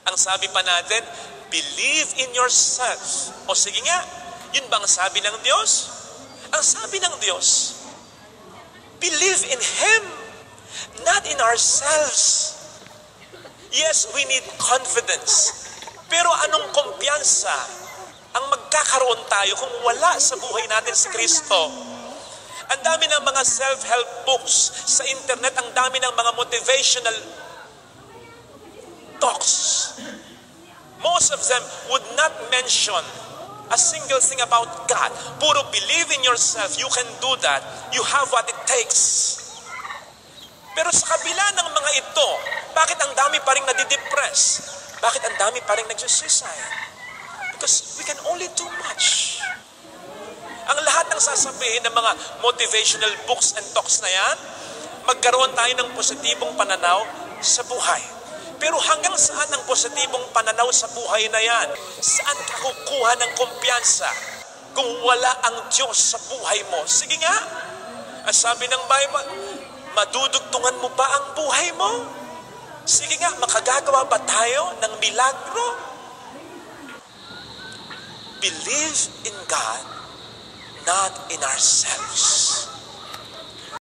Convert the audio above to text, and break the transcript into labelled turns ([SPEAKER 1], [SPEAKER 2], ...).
[SPEAKER 1] Ang sabi pa natin, believe in yourself. O sige nga, yun ba ang sabi ng Diyos? Ang sabi ng Diyos, believe in Him, not in ourselves. Yes, we need confidence. Pero anong kumpiyansa ang magkakaroon tayo kung wala sa buhay natin si Kristo? Ang dami ng mga self-help books sa internet, ang dami ng mga motivational talks. Most of them would not mention a single thing about God. Puro believe in yourself, you can do that, you have what it takes. Pero sa kabila ng mga ito, bakit ang dami pa rin nadidepress? Bakit ang dami pa rin nagsusuicide? Because we can only do much. Ang lahat ng sasabihin ng mga motivational books and talks na yan, magkaroon tayo ng positibong pananaw sa buhay. Pero hanggang saan ang positibong pananaw sa buhay na yan? Saan ka kukuha ng kumpiyansa kung wala ang Diyos sa buhay mo? Sige nga, ang sabi ng Bible, madudugtungan mo ba ang buhay mo? Sige nga, makagagawa ba tayo ng milagro? Believe in God, not in ourselves.